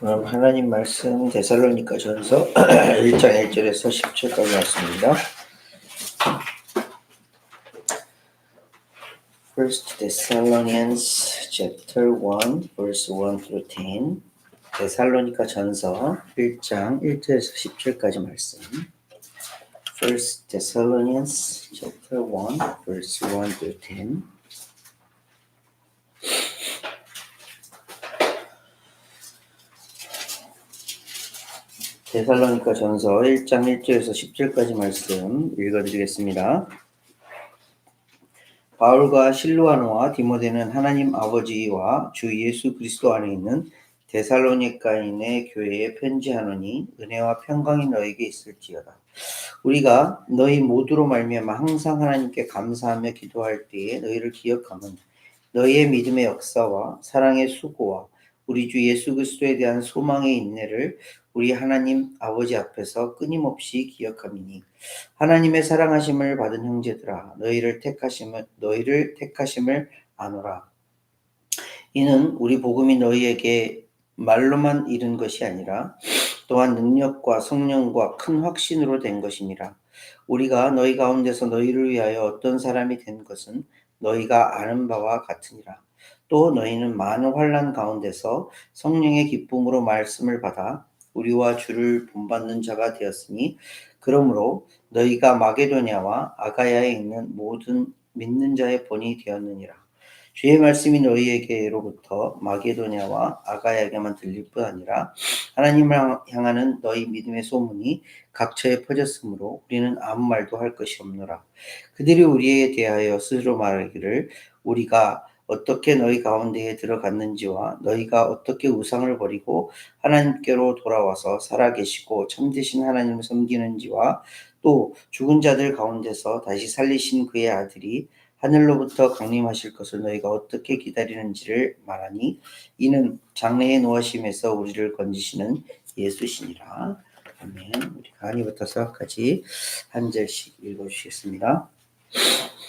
그럼 하나님 말씀 데살로니가 전서 1장 1절에서 10절까지 말씀입니다. First Thessalonians chapter 1 verse 1 through 10. 데살로니가 전서 1장 1절에서 10절까지 말씀. First Thessalonians chapter 1 verse 1 through 10. 데살로니가 전서 1장 1절에서 10절까지 말씀 읽어드리겠습니다. 바울과 실루아노와 디모데는 하나님 아버지와 주 예수 그리스도 안에 있는 데살로니가인의 교회에 편지하노니 은혜와 평강이 너에게 있을지어다. 우리가 너희 모두로 말미암아 항상 하나님께 감사하며 기도할 때에 너희를 기억하면 너희의 믿음의 역사와 사랑의 수고와 우리 주 예수 그리스도에 대한 소망의 인내를 우리 하나님 아버지 앞에서 끊임없이 기억함이니 하나님의 사랑하심을 받은 형제들아 너희를 택하심을 아노라. 이는 우리 복음이 너희에게 말로만 이른 것이 아니라 또한 능력과 성령과 큰 확신으로 된 것이니라. 우리가 너희 가운데서 너희를 위하여 어떤 사람이 된 것은 너희가 아는 바와 같으니라. 또 너희는 많은 환난 가운데서 성령의 기쁨으로 말씀을 받아 우리와 주를 본받는 자가 되었으니 그러므로 너희가 마게도냐와 아가야에 있는 모든 믿는 자의 본이 되었느니라. 주의 말씀이 너희에게로부터 마게도냐와 아가야에게만 들릴 뿐 아니라 하나님을 향하는 너희 믿음의 소문이 각처에 퍼졌으므로 우리는 아무 말도 할 것이 없노라. 그들이 우리에 대하여 스스로 말하기를 우리가 어떻게 너희 가운데에 들어갔는지와 너희가 어떻게 우상을 버리고 하나님께로 돌아와서 살아계시고 참되신 하나님을 섬기는지와 또 죽은 자들 가운데서 다시 살리신 그의 아들이 하늘로부터 강림하실 것을 너희가 어떻게 기다리는지를 말하니 이는 장래의 노하심에서 우리를 건지시는 예수시니라. 아멘. 우리 강의부터 같이 한 절씩 읽어주시겠습니다.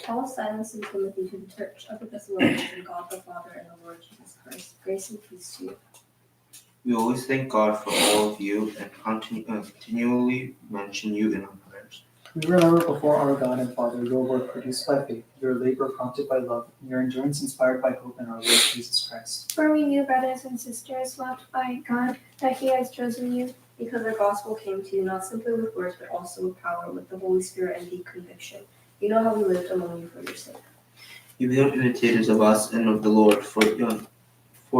Paul, Silas, and Timothy to the church of the Thessalonians and God the Father and the Lord Jesus Christ, grace and peace to you. We always thank God for all of you and continually mention you in our prayers. We remember before our God and Father your work produced by faith, your labor prompted by love, and your endurance inspired by hope in our Lord Jesus Christ. For we knew, brothers and sisters, loved by God, that He has chosen you, because our gospel came to you not simply with words, but also with power, with the Holy Spirit and deep conviction. You know how we lived among you for your sake. You become imitators of us and of the Lord, for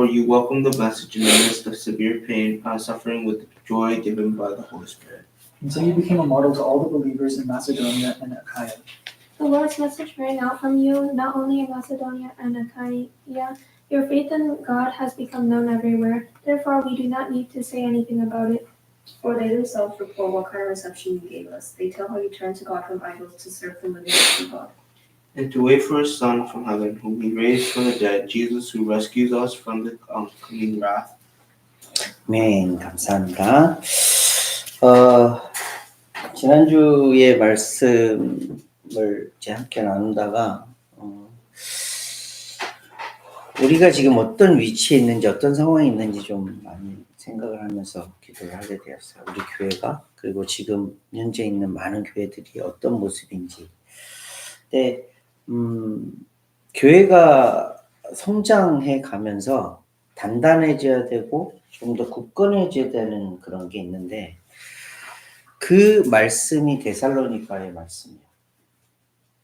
you welcome the message in the midst of severe pain, suffering with joy given by the Holy Spirit. And so you became a model to all the believers in Macedonia and Achaia. The Lord's message rang out from you, not only in Macedonia and Achaia. Your faith in God has become known everywhere. Therefore, we do not need to say anything about it. For they themselves report what kind of reception you gave us. They tell how you turned to God from idols to serve the living true God. And to wait for His Son from heaven, whom He raised from the dead, Jesus, who rescues us from the coming wrath. 네, 감사합니다. 지난주의 말씀을 이제 함께 나누다가 우리가 지금 어떤 위치에 있는지 어떤 상황에 있는지 좀 많이 생각을 하면서 기도를 하게 되었어요. 우리 교회가 그리고 지금 현재 있는 많은 교회들이 어떤 모습인지. 근데 교회가 성장해 가면서 단단해져야 되고 좀 더 굳건해져야 되는 그런 게 있는데 그 말씀이 데살로니가의 말씀이에요.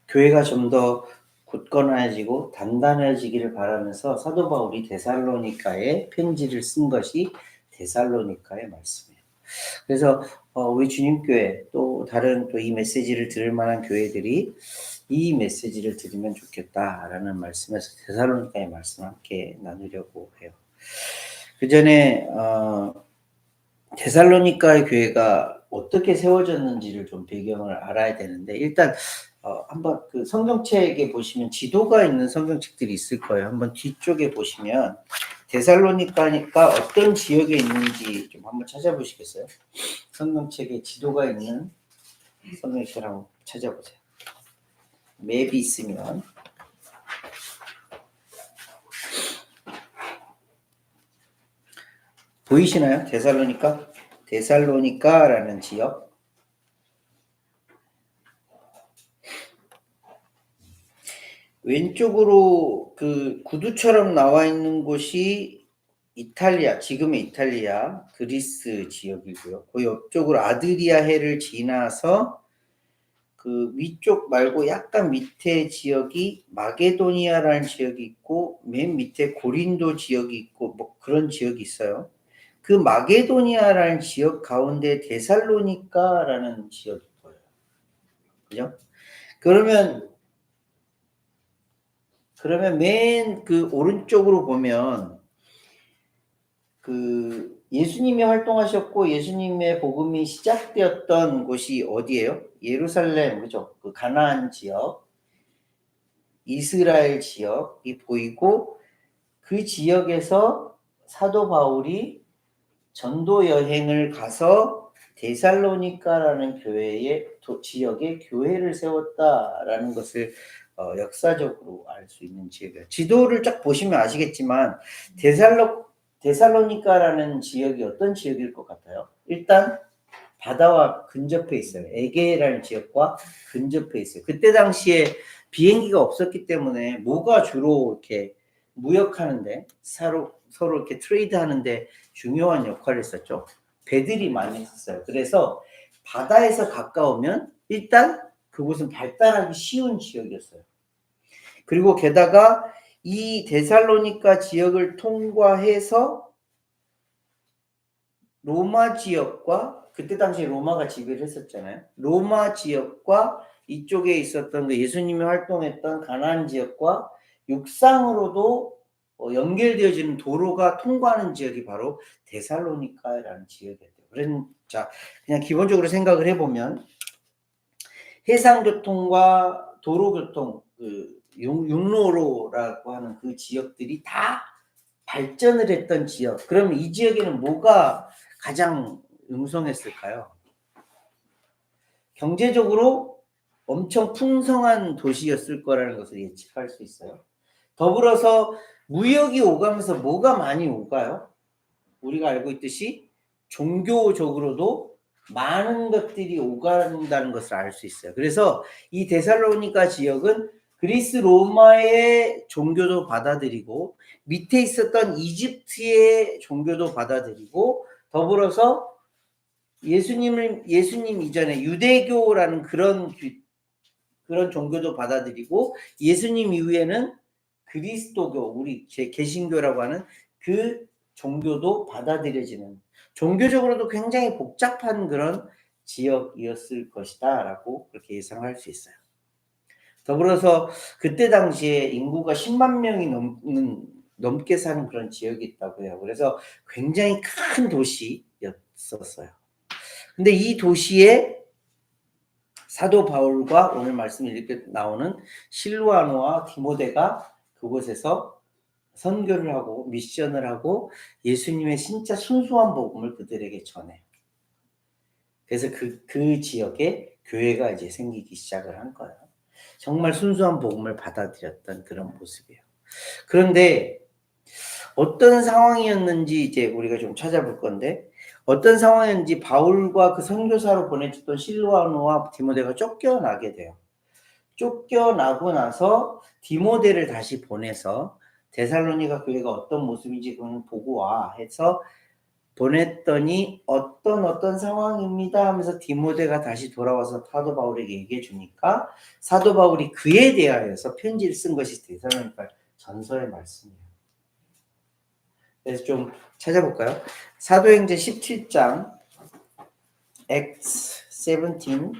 교회가 좀 더 굳건해지고 단단해지기를 바라면서 사도 바울이 데살로니가에 편지를 쓴 것이 데살로니가의 말씀이에요. 그래서 우리 주님교회 또 다른 또 이 메시지를 들을 만한 교회들이 이 메시지를 들으면 좋겠다라는 말씀에서 데살로니가의 말씀 함께 나누려고 해요. 그 전에 데살로니가의 교회가 어떻게 세워졌는지를 좀 배경을 알아야 되는데 일단 한번 그 성경책에 보시면 지도가 있는 성경책들이 있을 거예요. 한번 뒤쪽에 보시면 데살로니가가 어떤 지역에 있는지 좀 한번 찾아보시겠어요? 성경책에 지도가 있는 성경책을 한번 찾아보세요. 맵이 있으면 보이시나요? 데살로니카라는 지역. 왼쪽으로 그 구두처럼 나와 있는 곳이 이탈리아, 지금의 이탈리아, 그리스 지역이고요. 그 옆쪽으로 아드리아해를 지나서 그 위쪽 말고 약간 밑에 지역이 마게도니아라는 지역이 있고 맨 밑에 고린도 지역이 있고 뭐 그런 지역이 있어요. 그 마게도니아라는 지역 가운데 데살로니카라는 지역이 보여요. 그죠? 그러면 맨 그 오른쪽으로 보면 그 예수님이 활동하셨고 예수님의 복음이 시작되었던 곳이 어디예요? 예루살렘, 그죠? 그 가나안 지역, 이스라엘 지역이 보이고 그 지역에서 사도 바울이 전도 여행을 가서 데살로니카라는 지역에 교회를 세웠다라는 것을 역사적으로 알 수 있는 지역이에요. 지도를 쫙 보시면 아시겠지만 데살로니카라는 지역이 어떤 지역일 것 같아요? 일단 바다와 근접해 있어요. 에게라는 지역과 근접해 있어요. 그때 당시에 비행기가 없었기 때문에 뭐가 주로 이렇게 무역하는데 서로 이렇게 트레이드 하는데 중요한 역할을 했었죠. 배들이 많이 있었어요. 그래서 바다에서 가까우면 일단 그곳은 발달하기 쉬운 지역이었어요. 그리고 게다가 이 데살로니카 지역을 통과해서 로마 지역과 그때 당시에 로마가 지배를 했었잖아요. 로마 지역과 이쪽에 있었던 그 예수님이 활동했던 가나안 지역과 육상으로도 연결되어지는 도로가 통과하는 지역이 바로 데살로니카라는 지역이었대요. 자, 그냥 기본적으로 생각을 해보면 해상교통과 도로교통, 육로로라고 하는 그 지역들이 다 발전을 했던 지역. 그럼 이 지역에는 뭐가 가장 융성했을까요? 경제적으로 엄청 풍성한 도시였을 거라는 것을 예측할 수 있어요. 더불어서 무역이 오가면서 뭐가 많이 오가요? 우리가 알고 있듯이 종교적으로도 많은 것들이 오간다는 것을 알 수 있어요. 그래서 이 데살로니가 지역은 그리스 로마의 종교도 받아들이고 밑에 있었던 이집트의 종교도 받아들이고 더불어서 예수님 이전에 유대교라는 그런 종교도 받아들이고 예수님 이후에는 그리스도교, 우리 개신교라고 하는 그 종교도 받아들여지는 종교적으로도 굉장히 복잡한 그런 지역이었을 것이다 라고 그렇게 예상할 수 있어요. 더불어서 그때 당시에 인구가 10만 명이 넘게 사는 그런 지역이 있다고 해요. 그래서 굉장히 큰 도시였었어요. 근데 이 도시에 사도 바울과 오늘 말씀에 이렇게 나오는 실루아노와 디모데가 그곳에서 선교를 하고 미션을 하고 예수님의 진짜 순수한 복음을 그들에게 전해요. 그래서 그 지역에 교회가 이제 생기기 시작을 한 거예요. 정말 순수한 복음을 받아들였던 그런 모습이에요. 그런데 어떤 상황이었는지 이제 우리가 좀 찾아볼 건데 어떤 상황이었는지 바울과 그 선교사로 보내줬던 실루아노와 디모데가 쫓겨나게 돼요. 쫓겨나고 나서 디모데를 다시 보내서 데살로니가 교회가 어떤 모습인지 그걸 보고 와 해서 보냈더니 어떤 상황입니다 하면서 디모데가 다시 돌아와서 사도 바울에게 얘기해 주니까 사도 바울이 그에 대하여서 편지를 쓴 것이 데살로니가 전서의 말씀이에요. 그래서 좀 찾아볼까요? 사도행전 17장 Acts 17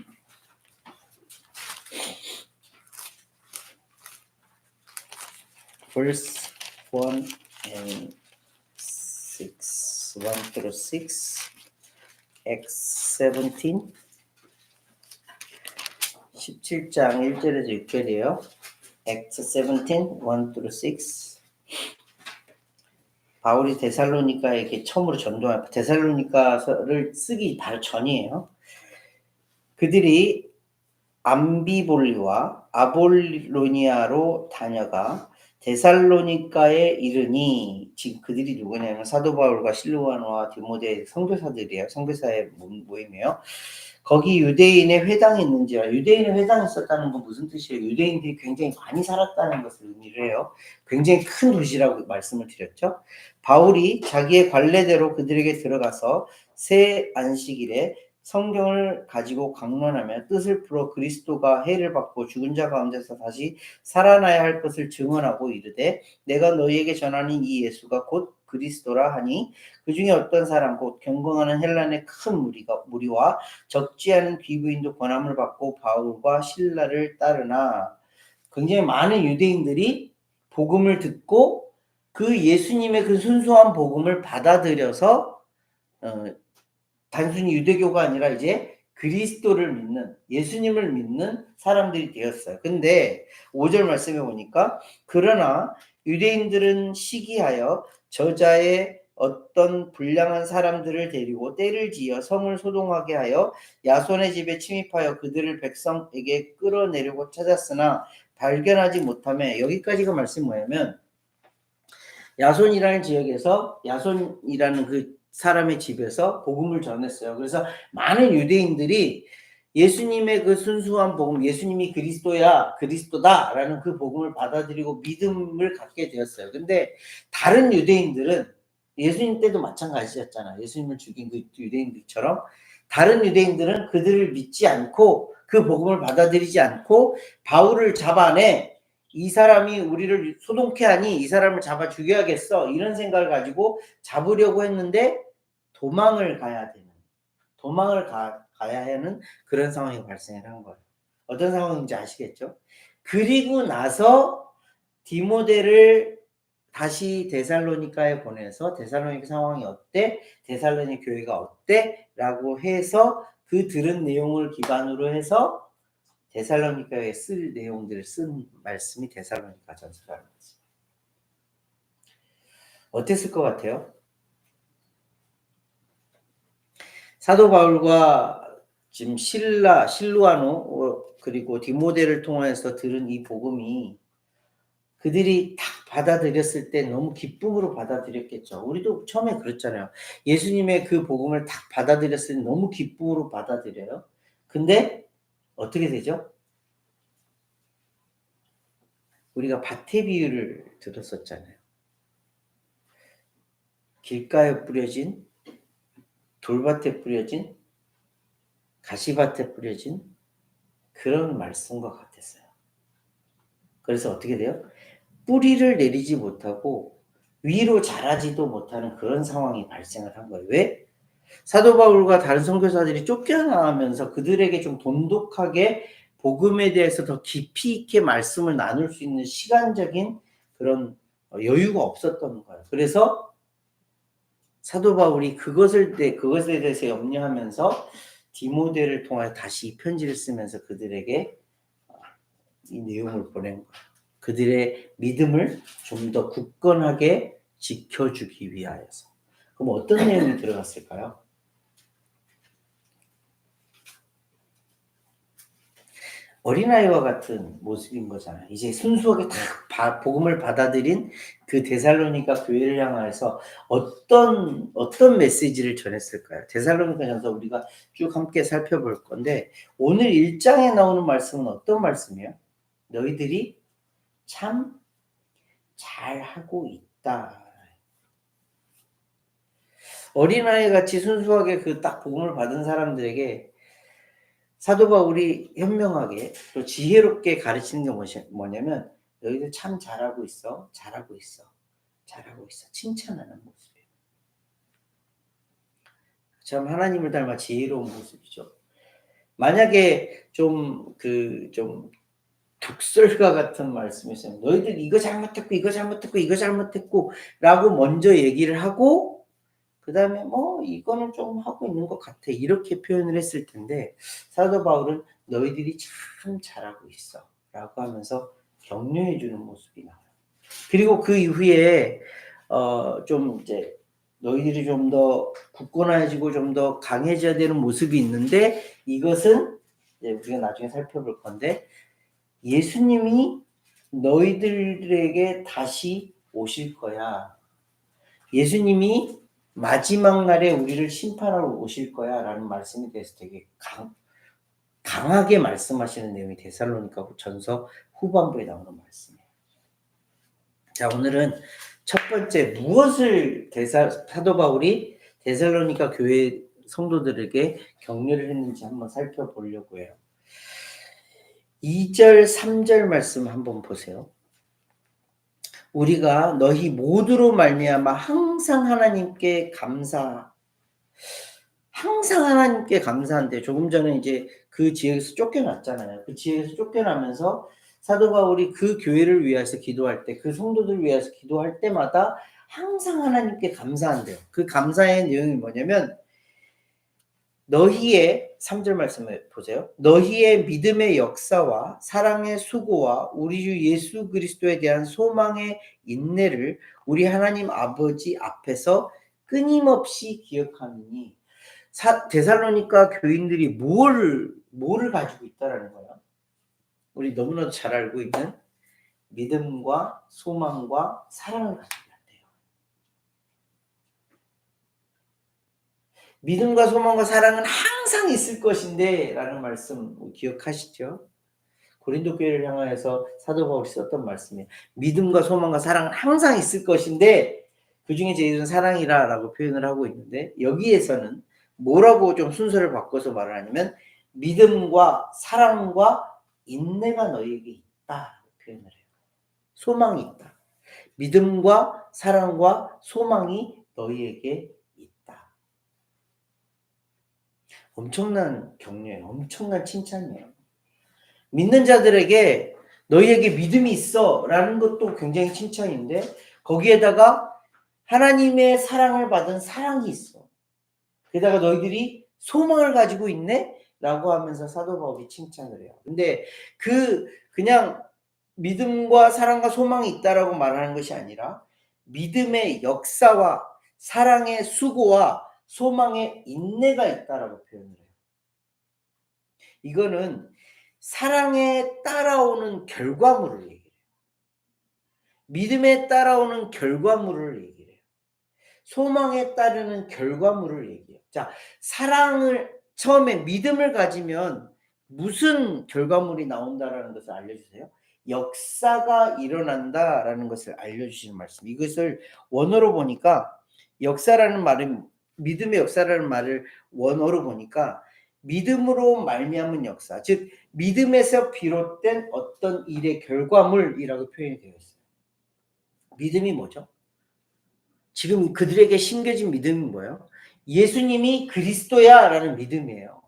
verse 1 and 6 1 through 6 Acts 17 17장 1절에서 6절이에요. Acts 17 1 through 6 바울이 데살로니가에게 처음으로 전도한 데살로니가서를 쓰기 바로 전이에요. 그들이 암비볼리와 아볼로니아로 다녀가 데살로니가에 이르니, 지금 그들이 누구냐면 사도 바울과 실루아노와 디모데 선교사들이에요. 선교사의 모임이에요. 거기 유대인의 회당이 있는지라. 유대인의 회당이 있었다는 건 무슨 뜻이에요? 유대인들이 굉장히 많이 살았다는 것을 의미를 해요. 굉장히 큰 도시라고 말씀을 드렸죠. 바울이 자기의 관례대로 그들에게 들어가서 새 안식일에 성경을 가지고 강론하며 뜻을 풀어 그리스도가 해를 받고 죽은 자 가운데서 다시 살아나야 할 것을 증언하고 이르되 내가 너희에게 전하는 이 예수가 곧 그리스도라 하니 그 중에 어떤 사람 곧 경건하는 헬란의 큰 무리와 적지 않은 귀부인도 권함을 받고 바울과 실라를 따르나. 굉장히 많은 유대인들이 복음을 듣고 그 예수님의 그 순수한 복음을 받아들여서 단순히 유대교가 아니라 이제 그리스도를 믿는, 예수님을 믿는 사람들이 되었어요. 근데 5절 말씀에 보니까 그러나 유대인들은 시기하여 저자의 어떤 불량한 사람들을 데리고 때를 지어 성을 소동하게 하여 야손의 집에 침입하여 그들을 백성에게 끌어내려고 찾았으나 발견하지 못하며. 여기까지가 말씀이 뭐냐면 야손이라는 지역에서 야손이라는 그 사람의 집에서 복음을 전했어요. 그래서 많은 유대인들이 예수님의 그 순수한 복음, 예수님이 그리스도다라는 그 복음을 받아들이고 믿음을 갖게 되었어요. 근데 다른 유대인들은 예수님 때도 마찬가지였잖아요. 예수님을 죽인 그 유대인들처럼 다른 유대인들은 그들을 믿지 않고 그 복음을 받아들이지 않고 바울을 잡아내, 이 사람이 우리를 소동케 하니 이 사람을 잡아 죽여야겠어, 이런 생각을 가지고 잡으려고 했는데 도망을 가야 하는 그런 상황이 발생한 거예요. 어떤 상황인지 아시겠죠? 그리고 나서 디모데를 다시 데살로니가에 보내서 데살로니가 상황이 어때? 데살로니가 교회가 어때? 라고 해서 그 들은 내용을 기반으로 해서 데살로니가에 쓸 내용들을 쓴 말씀이 데살로니가 전서라는 거지. 어땠을 것 같아요? 사도 바울과 지금 실루아노 그리고 디모데를 통해서 들은 이 복음이 그들이 딱 받아들였을 때 너무 기쁨으로 받아들였겠죠. 우리도 처음에 그랬잖아요. 예수님의 그 복음을 딱 받아들였을 때 너무 기쁨으로 받아들여요. 근데 어떻게 되죠? 우리가 밭의 비유를 들었었잖아요. 길가에 뿌려진, 돌밭에 뿌려진, 가시밭에 뿌려진 그런 말씀과 같았어요. 그래서 어떻게 돼요? 뿌리를 내리지 못하고 위로 자라지도 못하는 그런 상황이 발생을 한 거예요. 왜? 사도 바울과 다른 선교사들이 쫓겨나면서 그들에게 좀 돈독하게 복음에 대해서 더 깊이 있게 말씀을 나눌 수 있는 시간적인 그런 여유가 없었던 거예요. 그래서 사도 바울이 그것에 대해서 염려하면서 디모데를 통해 다시 이 편지를 쓰면서 그들에게 이 내용을 보낸 거예요. 그들의 믿음을 좀 더 굳건하게 지켜주기 위하여서. 그럼 어떤 내용이 들어갔을까요? 어린아이와 같은 모습인 거잖아요. 이제 순수하게 다 복음을 받아들인 그 데살로니가 교회를 향해서 어떤 메시지를 전했을까요? 데살로니가 전서 우리가 쭉 함께 살펴볼 건데 오늘 1장에 나오는 말씀은 어떤 말씀이에요? 너희들이 참 잘하고 있다. 어린아이 같이 순수하게 그 딱 복음을 받은 사람들에게 사도 바울이 현명하게 또 지혜롭게 가르치는 게 뭐냐면 너희들 참 잘하고 있어. 칭찬하는 모습이에요. 참 하나님을 닮아 지혜로운 모습이죠. 만약에 좀 독설가 같은 말씀이 있어요. 너희들 이거 잘못했고 라고 먼저 얘기를 하고 그 다음에 이거는 좀 하고 있는 것 같아, 이렇게 표현을 했을 텐데 사도 바울은 너희들이 참 잘하고 있어 라고 하면서 격려해 주는 모습이 나와요. 그리고 그 이후에 좀 이제 너희들이 좀 더 굳건해지고 좀 더 강해져야 되는 모습이 있는데 이것은 이제 우리가 나중에 살펴볼 건데 예수님이 너희들에게 다시 오실 거야. 예수님이 마지막 날에 우리를 심판하러 오실 거야 라는 말씀에 대해서 되게 강하게 말씀하시는 내용이 데살로니가 전서 후반부에 나오는 말씀이에요. 자, 오늘은 첫 번째 무엇을 사도 바울이 데살로니가 교회 성도들에게 격려를 했는지 한번 살펴보려고 해요. 2절, 3절 말씀 한번 보세요. 우리가 너희 모두로 말미암아 항상 하나님께 감사한데 조금 전에 이제 그 지역에서 쫓겨났잖아요. 그 지역에서 쫓겨나면서 사도 바울이 그 교회를 위해서 기도할 때, 그 성도들을 위해서 기도할 때마다 항상 하나님께 감사한대요. 그 감사의 내용이 뭐냐면 너희의 3절 말씀을 보세요. 너희의 믿음의 역사와 사랑의 수고와 우리 주 예수 그리스도에 대한 소망의 인내를 우리 하나님 아버지 앞에서 끊임없이 기억하느니 데살로니가 교인들이 뭐를 가지고 있다라는 거예요. 우리 너무나도 잘 알고 있는 믿음과 소망과 사랑을 가지고 있대요. 믿음과 소망과 사랑은 항상 있을 것인데 라는 말씀 기억하시죠? 고린도 교회를 향하여서 사도 바울이 썼던 말씀이에요. 믿음과 소망과 사랑은 항상 있을 것인데 그 중에 제일은 사랑이라 라고 표현을 하고 있는데 여기에서는 뭐라고 좀 순서를 바꿔서 말을 하냐면 믿음과 사랑과 인내가 너희에게 있다 표현을 해요. 소망이 있다. 믿음과 사랑과 소망이 너희에게 있다. 엄청난 격려예요. 엄청난 칭찬이에요. 믿는 자들에게 너희에게 믿음이 있어 라는 것도 굉장히 칭찬인데 거기에다가 하나님의 사랑을 받은 사랑이 있어. 게다가 너희들이 소망을 가지고 있네? 라고 하면서 사도 바울이 칭찬을 해요. 근데 그냥 믿음과 사랑과 소망이 있다라고 말하는 것이 아니라 믿음의 역사와 사랑의 수고와 소망의 인내가 있다라고 표현을 해요. 이거는 사랑에 따라오는 결과물을 얘기해요. 믿음에 따라오는 결과물을 얘기해요. 소망에 따르는 결과물을 얘기해요. 자, 처음에 믿음을 가지면 무슨 결과물이 나온다라는 것을 알려주세요. 역사가 일어난다라는 것을 알려주시는 말씀. 이것을 원어로 보니까 역사라는 말은 믿음의 역사라는 말을 원어로 보니까 믿음으로 말미암은 역사, 즉 믿음에서 비롯된 어떤 일의 결과물이라고 표현이 되어 있어요. 믿음이 뭐죠? 지금 그들에게 심겨진 믿음이 뭐예요? 예수님이 그리스도야라는 믿음이에요.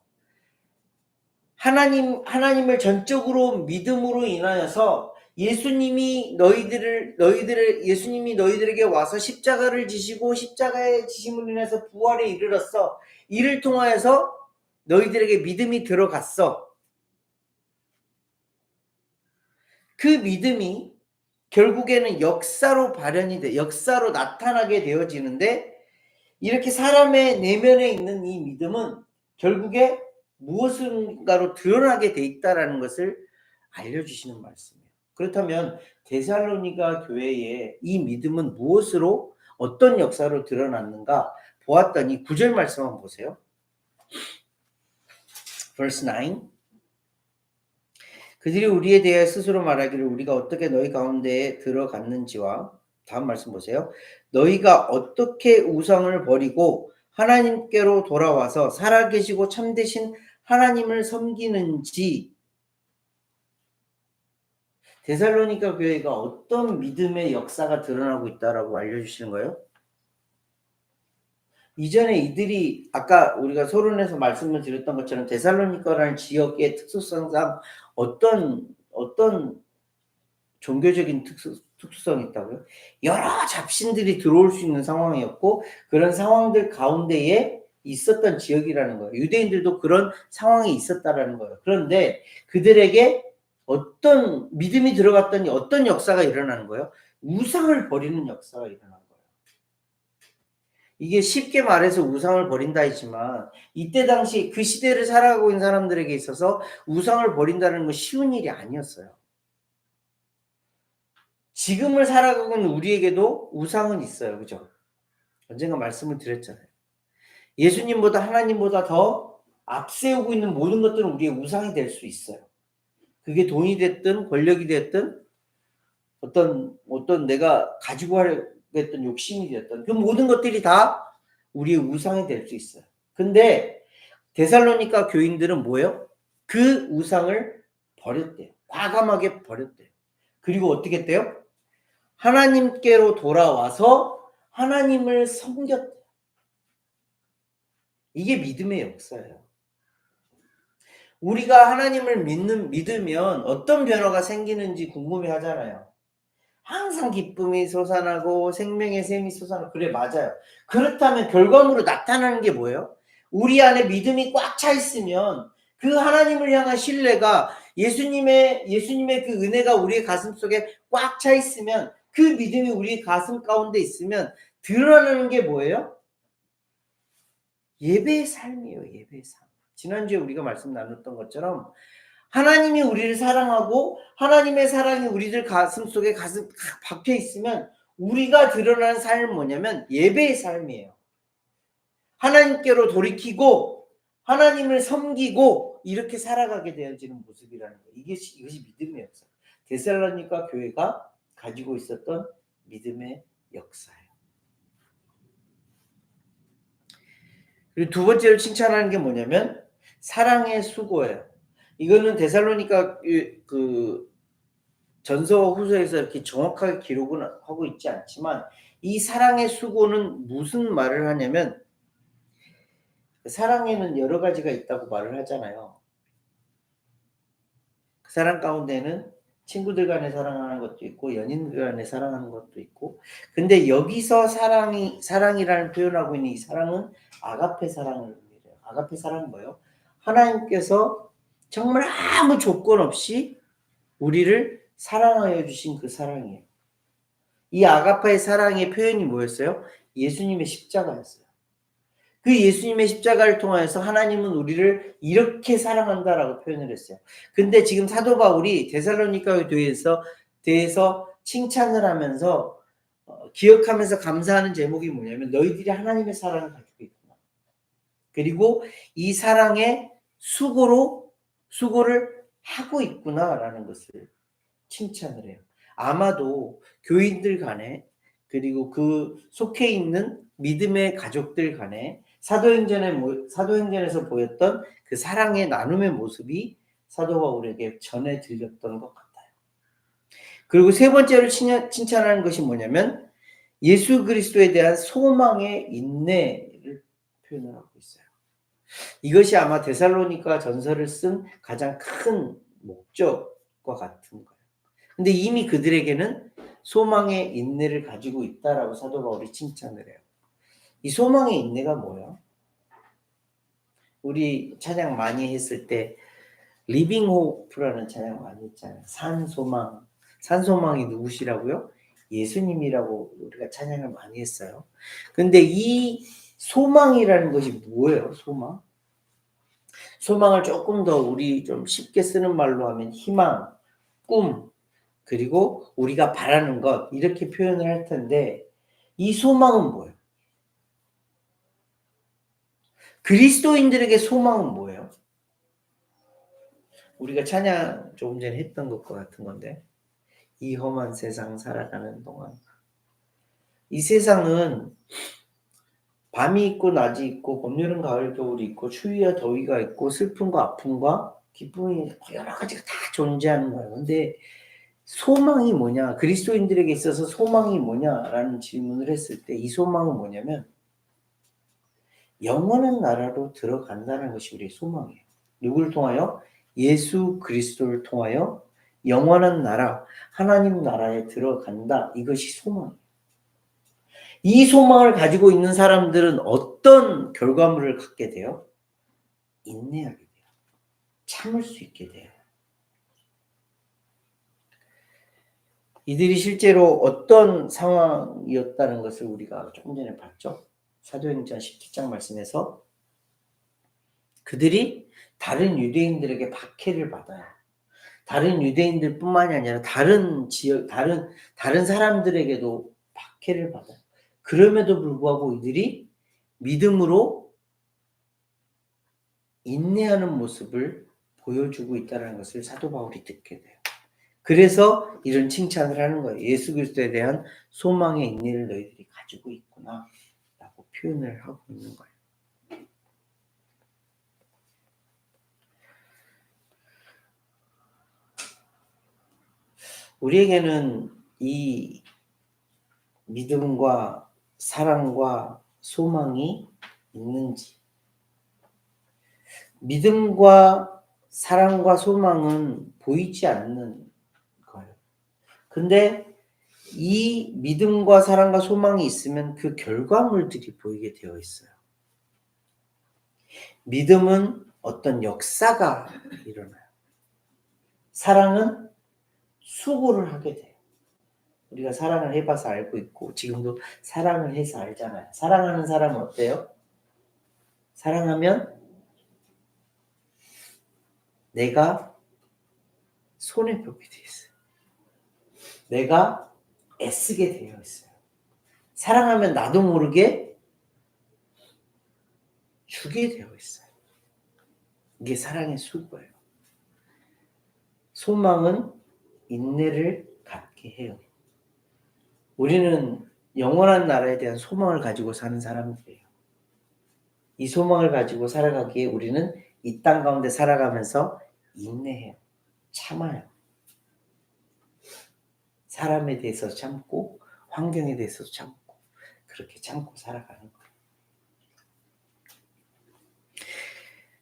하나님을 전적으로 믿음으로 인하여서 예수님이 너희들에게 와서 십자가를 지시고 십자가의 지심으로 인해서 부활에 이르렀어. 이를 통하여서 너희들에게 믿음이 들어갔어. 그 믿음이 결국에는 역사로 나타나게 되어지는데 이렇게 사람의 내면에 있는 이 믿음은 결국에 무엇인가로 드러나게 돼 있다라는 것을 알려주시는 말씀이에요. 그렇다면 데살로니가 교회의 이 믿음은 무엇으로 어떤 역사로 드러났는가 보았더니 9절 말씀 한번 보세요. verse 9 그들이 우리에 대해 스스로 말하기를 우리가 어떻게 너희 가운데에 들어갔는지와 다음 말씀 보세요. 너희가 어떻게 우상을 버리고 하나님께로 돌아와서 살아계시고 참되신 하나님을 섬기는지 데살로니가 교회가 어떤 믿음의 역사가 드러나고 있다라고 알려주시는 거예요. 이전에 이들이 아까 우리가 서론에서 말씀을 드렸던 것처럼 데살로니가라는 지역의 특수성상 어떤 종교적인 특수성이 있다고요? 여러 잡신들이 들어올 수 있는 상황이었고 그런 상황들 가운데에 있었던 지역이라는 거예요. 유대인들도 그런 상황이 있었다라는 거예요. 그런데 그들에게 어떤 믿음이 들어갔더니 어떤 역사가 일어나는 거예요? 우상을 버리는 역사가 일어나는 거예요. 이게 쉽게 말해서 우상을 버린다 했지만 이때 당시 그 시대를 살아가고 있는 사람들에게 있어서 우상을 버린다는 건 쉬운 일이 아니었어요. 지금을 살아가고 있는 우리에게도 우상은 있어요. 그죠? 언젠가 말씀을 드렸잖아요. 예수님보다 하나님보다 더 앞세우고 있는 모든 것들은 우리의 우상이 될 수 있어요. 그게 돈이 됐든 권력이 됐든 어떤 내가 가지고 하려고 했던 욕심이 됐든 그 모든 것들이 다 우리의 우상이 될 수 있어요. 근데 데살로니가 교인들은 뭐예요? 그 우상을 버렸대요. 과감하게 버렸대요. 그리고 어떻게 했대요? 하나님께로 돌아와서 하나님을 섬겼대요. 이게 믿음의 역사예요. 우리가 하나님을 믿으면 어떤 변화가 생기는지 궁금해 하잖아요. 항상 기쁨이 솟아나고 생명의 샘이 솟아나고 그래 맞아요. 그렇다면 결과물로 나타나는 게 뭐예요? 우리 안에 믿음이 꽉 차 있으면 그 하나님을 향한 신뢰가 예수님의 그 은혜가 우리의 가슴 속에 꽉 차 있으면 그 믿음이 우리 가슴 가운데 있으면 드러나는 게 뭐예요? 예배의 삶이에요. 예배의 삶. 지난주에 우리가 말씀 나눴던 것처럼 하나님이 우리를 사랑하고 하나님의 사랑이 우리들 가슴 속에 박혀 있으면 우리가 드러나는 삶은 뭐냐면 예배의 삶이에요. 하나님께로 돌이키고 하나님을 섬기고 이렇게 살아가게 되어지는 모습이라는 거예요. 이것이 믿음의 역사. 데살로니가 교회가 가지고 있었던 믿음의 역사예요. 그리고 두 번째로 칭찬하는 게 뭐냐면 사랑의 수고예요. 이거는 데살로니가 그 전서 후서에서 이렇게 정확하게 기록은 하고 있지 않지만 이 사랑의 수고는 무슨 말을 하냐면 사랑에는 여러 가지가 있다고 말을 하잖아요. 그 사랑 가운데는 친구들 간에 사랑하는 것도 있고 연인들 간에 사랑하는 것도 있고 근데 여기서 사랑이라는 표현하고 있는 이 사랑은 아가페 사랑을 의미해요. 아가페 사랑은 뭐예요? 하나님께서 정말 아무 조건 없이 우리를 사랑하여 주신 그 사랑이에요. 이 아가페의 사랑의 표현이 뭐였어요? 예수님의 십자가였어요. 그 예수님의 십자가를 통해서 하나님은 우리를 이렇게 사랑한다라고 표현을 했어요. 근데 지금 사도 바울이 데살로니가 대해서 칭찬을 하면서 기억하면서 감사하는 제목이 뭐냐면 너희들이 하나님의 사랑을 가지고 있구나. 그리고 이 사랑의 수고를 하고 있구나라는 것을 칭찬을 해요. 아마도 교인들 간에 그리고 그 속해 있는 믿음의 가족들 간에 사도행전에서 보였던 그 사랑의 나눔의 모습이 사도 바울에게 전해 들렸던 것 같아요. 그리고 세 번째로 칭찬하는 것이 뭐냐면 예수 그리스도에 대한 소망의 인내를 표현을 하고 있어요. 이것이 아마 데살로니가 전서를 쓴 가장 큰 목적과 같은 거예요. 근데 이미 그들에게는 소망의 인내를 가지고 있다라고 사도 바울이 칭찬을 해요. 이 소망의 인내가 뭐예요? 우리 찬양 많이 했을 때 리빙 호프라는 찬양 많이 했잖아요. 산소망이 누구시라고요? 예수님이라고 우리가 찬양을 많이 했어요. 근데 이 소망이라는 것이 뭐예요? 소망을 조금 더 우리 좀 쉽게 쓰는 말로 하면 희망, 꿈, 그리고 우리가 바라는 것 이렇게 표현을 할 텐데 이 소망은 뭐예요? 그리스도인들에게 소망은 뭐예요? 우리가 찬양 조금 전에 했던 것과 같은 건데 이 험한 세상 살아가는 동안 이 세상은 밤이 있고 낮이 있고 봄, 여름, 가을, 겨울이 있고 추위와 더위가 있고 슬픔과 아픔과 기쁨이 여러 가지가 다 존재하는 거예요. 근데 소망이 뭐냐? 그리스도인들에게 있어서 소망이 뭐냐라는 질문을 했을 때 이 소망은 뭐냐면 영원한 나라로 들어간다는 것이 우리의 소망이에요. 누구를 통하여? 예수 그리스도를 통하여 영원한 나라, 하나님 나라에 들어간다. 이것이 소망이에요. 이 소망을 가지고 있는 사람들은 어떤 결과물을 갖게 돼요? 인내하게 돼요. 참을 수 있게 돼요. 이들이 실제로 어떤 상황이었다는 것을 우리가 조금 전에 봤죠. 사도행전 17장 말씀에서 그들이 다른 유대인들에게 박해를 받아요. 다른 유대인들뿐만이 아니라 다른 지역, 다른 사람들에게도 박해를 받아요. 그럼에도 불구하고 이들이 믿음으로 인내하는 모습을 보여주고 있다는 것을 사도 바울이 듣게 돼요. 그래서 이런 칭찬을 하는 거예요. 예수 그리스도에 대한 소망의 인내를 너희들이 가지고 있구나 라고 표현을 하고 있는 거예요. 우리에게는 이 믿음과 사랑과 소망이 있는지, 믿음과 사랑과 소망은 보이지 않는 거예요. 근데 이 믿음과 사랑과 소망이 있으면 그 결과물들이 보이게 되어 있어요. 믿음은 어떤 역사가 일어나요. 사랑은 수고를 하게 돼요. 우리가 사랑을 해봐서 알고 있고 지금도 사랑을 해서 알잖아요. 사랑하는 사람은 어때요? 사랑하면 내가 손해보게 돼 있어요. 내가 애쓰게 되어 있어요. 사랑하면 나도 모르게 주게 되어 있어요. 이게 사랑의 수고예요. 소망은 인내를 갖게 해요. 우리는 영원한 나라에 대한 소망을 가지고 사는 사람들이에요. 이 소망을 가지고 살아가기에 우리는 이 땅 가운데 살아가면서 인내해요. 참아요. 사람에 대해서 참고 환경에 대해서 참고 그렇게 참고 살아가는 거예요.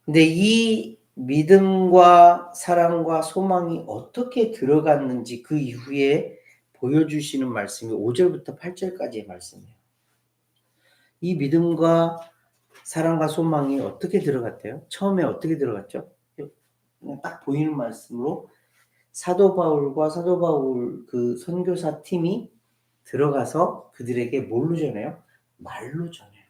근데 이 믿음과 사랑과 소망이 어떻게 들어갔는지 그 이후에 보여주시는 말씀이 5절부터 8절까지의 말씀이에요. 이 믿음과 사랑과 소망이 어떻게 들어갔대요? 처음에 어떻게 들어갔죠? 그냥 딱 보이는 말씀으로 사도 바울 그 선교사 팀이 들어가서 그들에게 뭘로 전해요? 말로 전해요.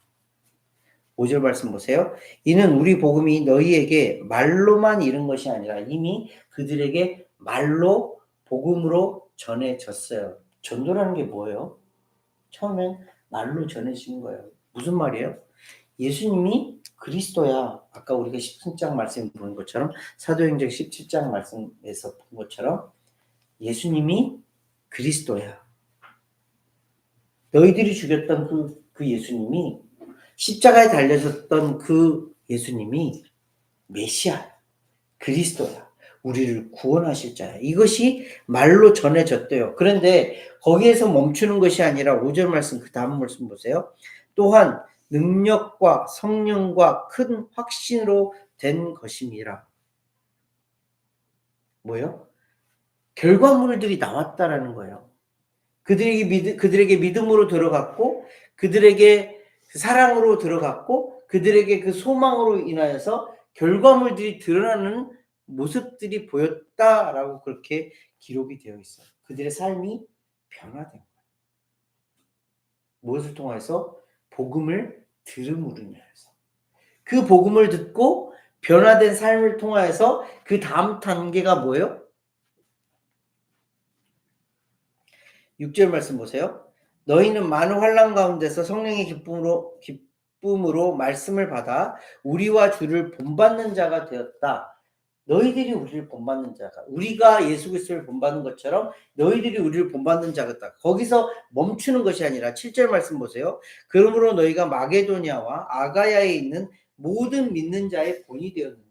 5절 말씀 보세요. 이는 우리 복음이 너희에게 말로만 이른 것이 아니라 이미 그들에게 말로 복음으로 전해졌어요. 전도라는 게 뭐예요? 처음엔 말로 전해지는 거예요. 무슨 말이에요? 예수님이 그리스도야. 아까 우리가 17장 말씀 본 것처럼 사도행전 17장 말씀에서 본 것처럼 예수님이 그리스도야. 너희들이 죽였던 그 예수님이 십자가에 달려졌던 그 예수님이 메시아야. 그리스도야. 우리를 구원하실 자야. 이것이 말로 전해졌대요. 그런데 거기에서 멈추는 것이 아니라 5절 말씀 그 다음 말씀 보세요. 또한 능력과 성령과 큰 확신으로 된 것임이라. 뭐예요? 결과물들이 나왔다라는 거예요. 그들에게 믿음으로 들어갔고 그들에게 사랑으로 들어갔고 그들에게 그 소망으로 인하여서 결과물들이 드러나는 모습들이 보였다라고 그렇게 기록이 되어 있어요. 그들의 삶이 변화된 거예요. 무엇을 통해서? 복음을 들음으로 인하여서. 그 복음을 듣고 변화된 삶을 통하여서 그 다음 단계가 뭐예요? 6절 말씀 보세요. 너희는 많은 환난 가운데서 성령의 기쁨으로 말씀을 받아 우리와 주를 본받는 자가 되었다. 너희들이 우리를 본받는 자가, 우리가 예수 그리스도를 본받는 것처럼 너희들이 우리를 본받는 자겠다. 거기서 멈추는 것이 아니라 7절 말씀 보세요. 그러므로 너희가 마게도냐와 아가야에 있는 모든 믿는 자의 본이 되었느니라.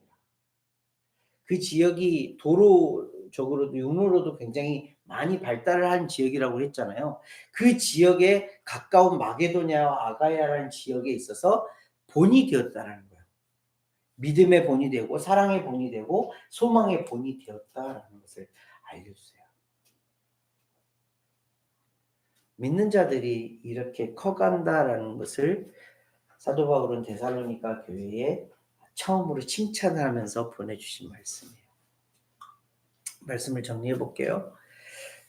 그 지역이 도로적으로도 육로로도 굉장히 많이 발달을 한 지역이라고 했잖아요. 그 지역에 가까운 마게도냐와 아가야라는 지역에 있어서 본이 되었다는 거예요. 믿음의 본이 되고 사랑의 본이 되고 소망의 본이 되었다라는 것을 알려주세요. 믿는 자들이 이렇게 커간다라는 것을 사도 바울은 데살로니가 교회에 처음으로 칭찬하면서 보내주신 말씀이에요. 말씀을 정리해 볼게요.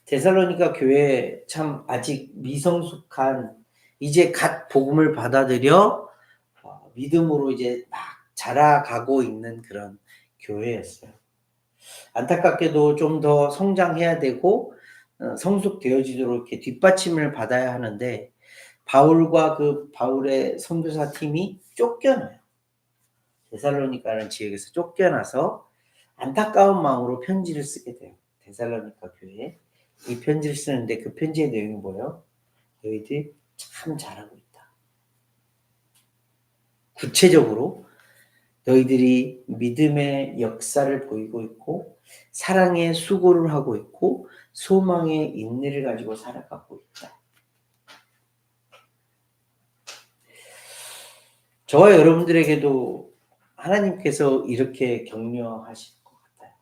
데살로니가 교회 참 아직 미성숙한 이제 갓 복음을 받아들여 믿음으로 이제 막 자라가고 있는 그런 교회였어요. 안타깝게도 좀 더 성장해야 되고 성숙되어지도록 이렇게 뒷받침을 받아야 하는데 바울과 그 바울의 선교사 팀이 쫓겨나요. 데살로니가라는 지역에서 쫓겨나서 안타까운 마음으로 편지를 쓰게 돼요. 데살로니가 교회에. 이 편지를 쓰는데 그 편지의 내용이 뭐예요? 너희들 참 잘하고 있다. 구체적으로 너희들이 믿음의 역사를 보이고 있고 사랑의 수고를 하고 있고 소망의 인내를 가지고 살아가고 있다. 저와 여러분들에게도 하나님께서 이렇게 격려하실 것 같아요.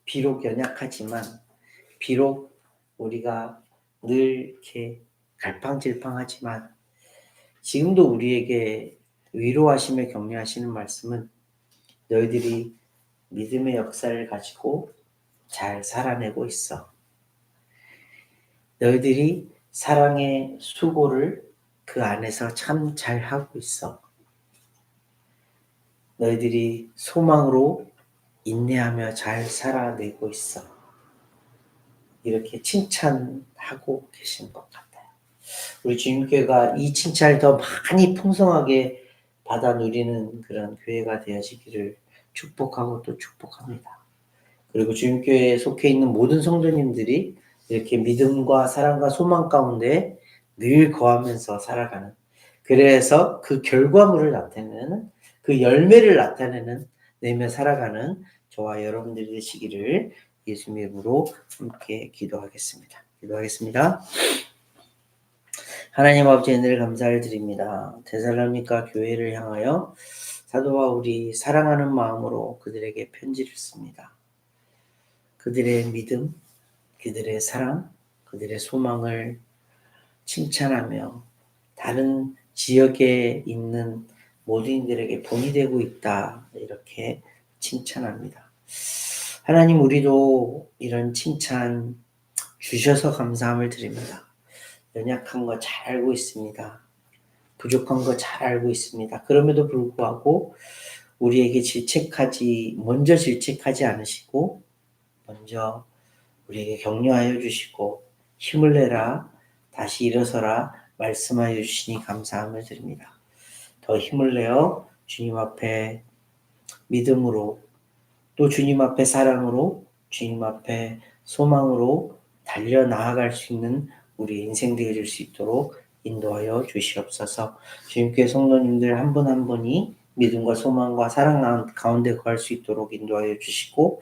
비록 연약하지만 비록 우리가 늘 이렇게 갈팡질팡하지만 지금도 우리에게 위로하시며 격려하시는 말씀은 너희들이 믿음의 역사를 가지고 잘 살아내고 있어. 너희들이 사랑의 수고를 그 안에서 참 잘하고 있어. 너희들이 소망으로 인내하며 잘 살아내고 있어. 이렇게 칭찬하고 계신 것 같아요. 우리 주님교회가 이 칭찬을 더 많이 풍성하게 받아 누리는 그런 교회가 되어지기를 축복하고 또 축복합니다. 그리고 주님교회에 속해 있는 모든 성도님들이 이렇게 믿음과 사랑과 소망 가운데 늘 거하면서 살아가는, 그래서 그 결과물을 나타내는, 그 열매를 나타내는, 내며 살아가는 저와 여러분들이 되시기를 예수님의 이름으로 함께 기도하겠습니다. 기도하겠습니다. 하나님 아버지 은혜를 감사를 드립니다. 데살로니가 교회를 향하여 사도 바울이 사랑하는 마음으로 그들에게 편지를 씁니다. 그들의 믿음, 그들의 사랑, 그들의 소망을 칭찬하며 다른 지역에 있는 모두인들에게 본이 되고 있다, 이렇게 칭찬합니다. 하나님, 우리도 이런 칭찬 주셔서 감사함을 드립니다. 연약한 거 잘 알고 있습니다. 부족한 거 잘 알고 있습니다. 그럼에도 불구하고 우리에게 먼저 질책하지 않으시고 먼저 우리에게 격려하여 주시고 힘을 내라, 다시 일어서라 말씀하여 주시니 감사함을 드립니다. 더 힘을 내어 주님 앞에 믿음으로, 또 주님 앞에 사랑으로, 주님 앞에 소망으로 달려 나아갈 수 있는 우리 인생 되어질 수 있도록 인도하여 주시옵소서. 주님께 성도님들 한 분 한 분이 믿음과 소망과 사랑 가운데 거할 수 있도록 인도하여 주시고,